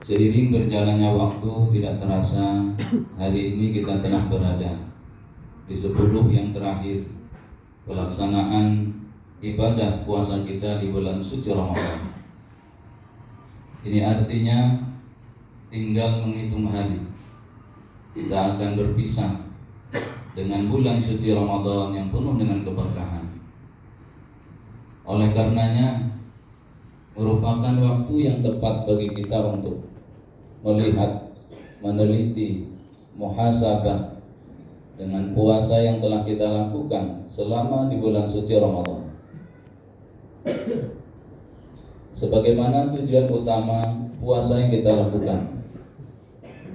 Seiring berjalannya waktu, tidak terasa hari ini kita telah berada di 10 yang terakhir pelaksanaan ibadah puasa kita di bulan suci Ramadan. Ini artinya tinggal menghitung hari, kita akan berpisah dengan bulan suci Ramadan yang penuh dengan keberkahan. Oleh karenanya, merupakan waktu yang tepat bagi kita untuk melihat, meneliti, muhasabah dengan puasa yang telah kita lakukan selama di bulan suci Ramadan. Sebagaimana tujuan utama puasa yang kita lakukan,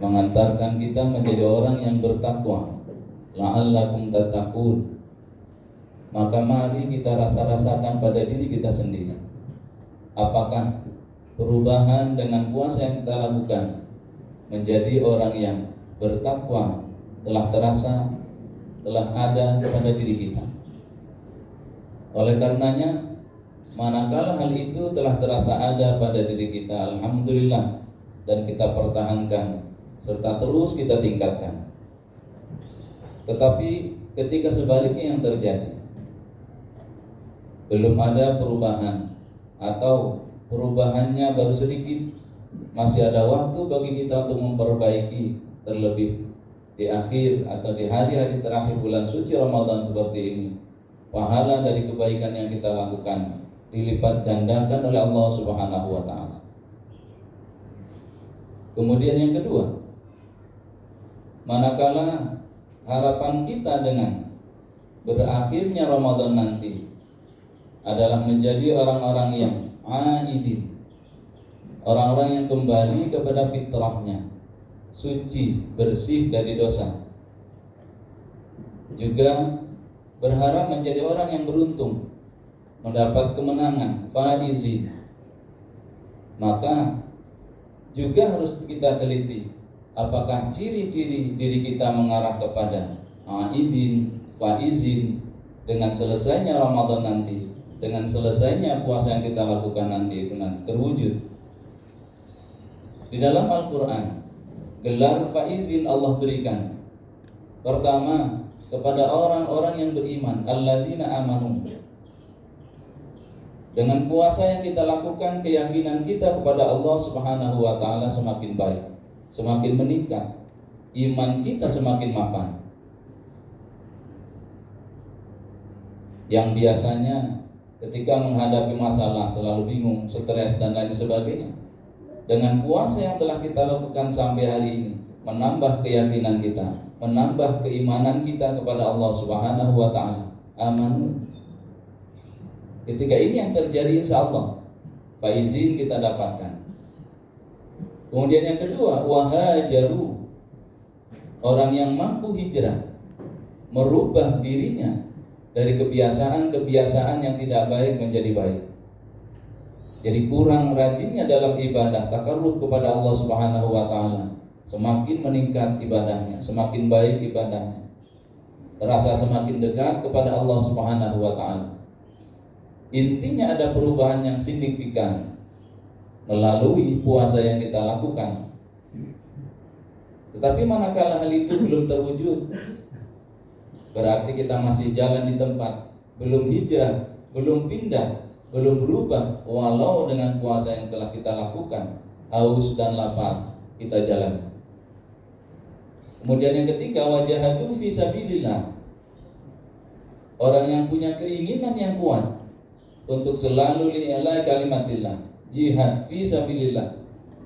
mengantarkan kita menjadi orang yang bertakwa, la'allakum tattaqun. Maka mari kita rasakan pada diri kita sendiri, apakah perubahan dengan puasa yang kita lakukan menjadi orang yang bertakwa telah terasa, telah ada pada diri kita. Oleh karenanya, manakala hal itu telah terasa ada pada diri kita, alhamdulillah, dan kita pertahankan serta terus kita tingkatkan. Tetapi ketika sebaliknya yang terjadi, belum ada perubahan atau perubahannya baru sedikit, masih ada waktu bagi kita untuk memperbaiki, terlebih di akhir atau di hari-hari terakhir bulan suci Ramadan seperti ini. Pahala dari kebaikan yang kita lakukan dilipat gandakan oleh Allah Subhanahu wa taala. Kemudian yang kedua, manakala harapan kita dengan berakhirnya Ramadan nanti adalah menjadi orang-orang yang aidin, orang-orang yang kembali kepada fitrahnya, suci, bersih dari dosa. Juga berharap menjadi orang yang beruntung, mendapat kemenangan, faizin. Maka juga harus kita teliti, apakah ciri-ciri diri kita mengarah kepada aidin, faizin dengan selesainya Ramadan nanti, dengan selesainya puasa yang kita lakukan nanti itu nanti terwujud. Di dalam Al-Quran, gelar faizin Allah berikan pertama kepada orang-orang yang beriman, alladzina amanu. Dengan puasa yang kita lakukan, keyakinan kita kepada Allah Subhanahu wa taala semakin baik, semakin meningkat, iman kita semakin mapan. Yang biasanya ketika menghadapi masalah selalu bingung, stres dan lain sebagainya, dengan puasa yang telah kita lakukan sampai hari ini, menambah keyakinan kita, menambah keimanan kita kepada Allah Subhanahu wa taala. Amanu. Ketika ini yang terjadi, insya Allah faizin kita dapatkan. Kemudian yang kedua, wahajaru, orang yang mampu hijrah, merubah dirinya dari kebiasaan-kebiasaan yang tidak baik menjadi baik. Jadi kurang rajinnya dalam ibadah, takarrub kepada Allah Subhanahu wa taala, semakin meningkat ibadahnya, semakin baik ibadahnya, terasa semakin dekat kepada Allah Subhanahu wa taala. Intinya ada perubahan yang signifikan melalui puasa yang kita lakukan. Tetapi manakala hal itu belum terwujud, berarti kita masih jalan di tempat, belum hijrah, belum pindah, belum berubah. Walau dengan puasa yang telah kita lakukan, haus dan lapar kita jalan. Kemudian yang ketiga, wajahatu fi sabilillah, orang yang punya keinginan yang kuat untuk selalu li'ila kalimatillah, jihad fi sabilillah,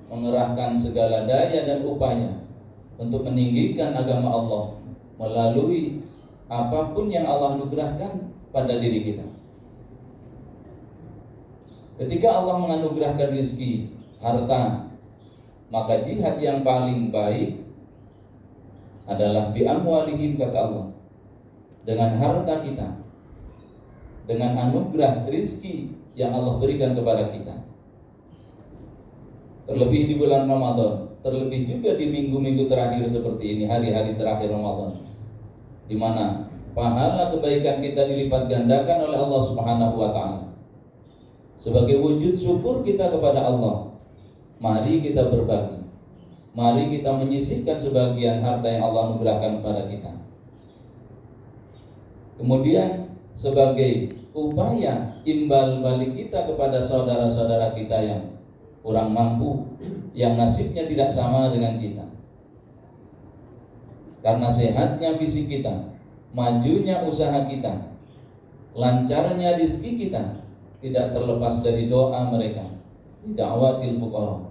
mengerahkan segala daya dan upaya untuk meninggikan agama Allah melalui apapun yang Allah anugerahkan pada diri kita. Ketika Allah menganugerahkan rezeki, harta, maka jihad yang paling baik adalah bi amwalihim, kata Allah, dengan harta kita, dengan anugerah rezeki yang Allah berikan kepada kita. Terlebih di bulan Ramadan, terlebih juga di minggu-minggu terakhir seperti ini, hari-hari terakhir Ramadan, di mana pahala kebaikan kita dilipat gandakan oleh Allah Subhanahu wa taala. Sebagai wujud syukur kita kepada Allah, Mari kita berbagi. Mari kita menyisihkan sebagian harta yang Allah anugerahkan kepada kita. Kemudian sebagai upaya imbal balik kita kepada saudara-saudara kita yang kurang mampu, yang nasibnya tidak sama dengan kita. Karena sehatnya fisik kita, majunya usaha kita, lancarnya rezeki kita tidak terlepas dari doa mereka, da'watil fuqara.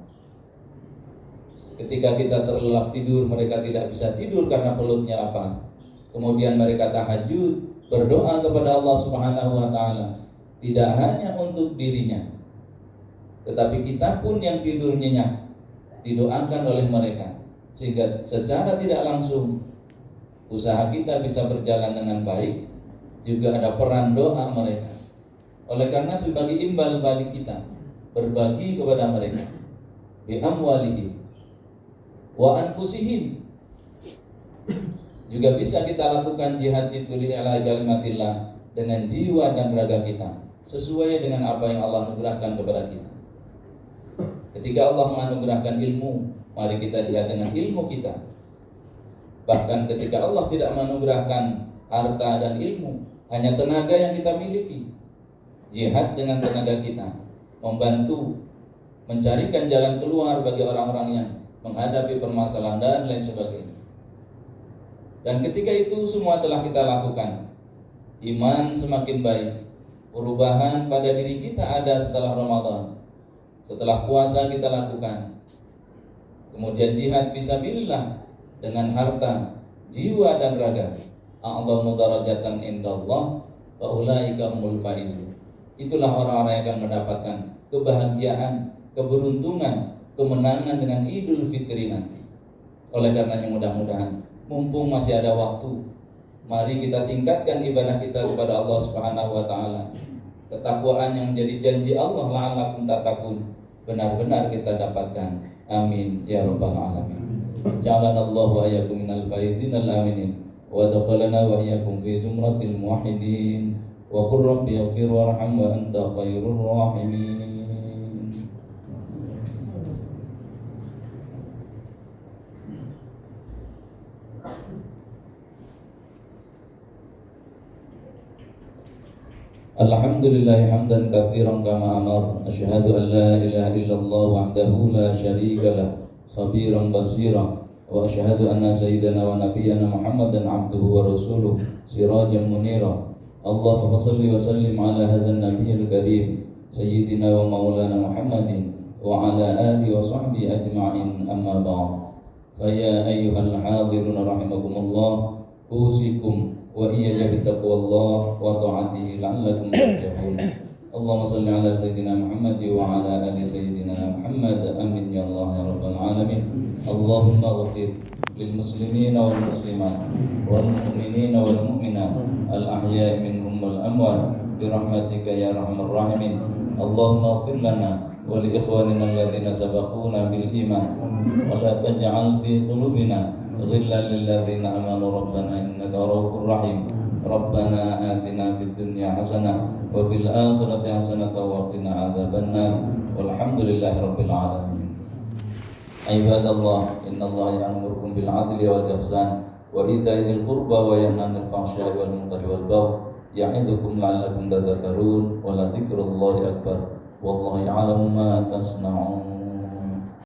Ketika kita terlelap tidur, mereka tidak bisa tidur karena perutnya lapar. Kemudian mereka tahajud, berdoa kepada Allah Subhanahu wa taala, tidak hanya untuk dirinya, tetapi kita pun yang tidur nyenyak didoakan oleh mereka, sehingga secara tidak langsung usaha kita bisa berjalan dengan baik. Juga ada peran doa mereka. Oleh karena sebagai imbal balik kita berbagi kepada mereka bi amwalihim wa anfusihim. Juga bisa kita lakukan jihad itu li'ala kalimatillah dengan jiwa dan raga kita, sesuai dengan apa yang Allah anugerahkan kepada kita. Ketika Allah menganugerahkan ilmu, mari kita jihad dengan ilmu kita. Bahkan ketika Allah tidak menganugerahkan harta dan ilmu, hanya tenaga yang kita miliki, jihad dengan tenaga kita, membantu mencarikan jalan keluar bagi orang-orang yang menghadapi permasalahan dan lain sebagainya. Dan ketika itu semua telah kita lakukan, iman semakin baik, perubahan pada diri kita ada setelah Ramadan, setelah puasa kita lakukan. Kemudian jihad fisabilillah dengan harta, jiwa dan raga. A'dhamu darajatan indallah wa ulaika humul faizun. Itulah orang-orang yang akan mendapatkan kebahagiaan, keberuntungan, kemenangan dengan Idul Fitri nanti. Oleh karenanya mudah-mudahan mumpung masih ada waktu, mari kita tingkatkan ibadah kita kepada Allah Subhanahu wa taala. Ketakwaan yang menjadi janji Allah, la'allakum tattaqun, benar-benar kita dapatkan. Amin ya rabbal alamin. Ja'alanallahu wa iyyakum minal faizin al-aminin wa adkhalana wa iyyakum fi zumratil muwahhidin wa qur rabbi ighfir warham wa anta khairur rahimin. Alhamdulillah hamdan katsiran kama amar, asyhadu an la ilaha illallah wahdahu la syarika lah, khabiran basira, wa asyhadu anna sayyidana wa nabiyyana Muhammadan abduhu wa rasuluh, sirajan munira. Allahumma shalli wa sallim ala hadzal nabiyil karim, sayyidina wa maulana Muhammadin wa ala alihi wa sahbihi ajma'in, amma ba'd. Fa ya ayyuhal hadirun rahimakumullah, usikum wa iyaya bittaqwallah wa ta'atihi la'allakum tuflihun. Allahumma salli ala sayyidina Muhammad wa ala ali sayyidina Muhammad, amin ya Allah ya rabbal alamin. Allahumma ighfir lil muslimina wal muslimat wal mu'minina wal mu'minat al ahya'i minhum wal amwat bi rahmatika ya arhamar rahimin. Allahumma ighfir lana wa li ikhwanina alladhina sabaquna bil iman wa la taj'al fi qulubina ghillan lil ladzina amanu rabbana innaka ra'ufur rahim. Rabbana atina fid dunya hasanah wa fil akhirati hasanah wa qina adzabannar. Walhamdulillahi rabbil alamin. Ibadallah, innallaha ya'murukum bil 'adli wal ihsan wa ita'i dzil qurba wa yanha 'anil fahsya'i wal munkari wal baghi ya'idukum la'allakum tadhakkarun. Wa la dzikrullahi akbar wallahu ya'lamu ma tasna'un.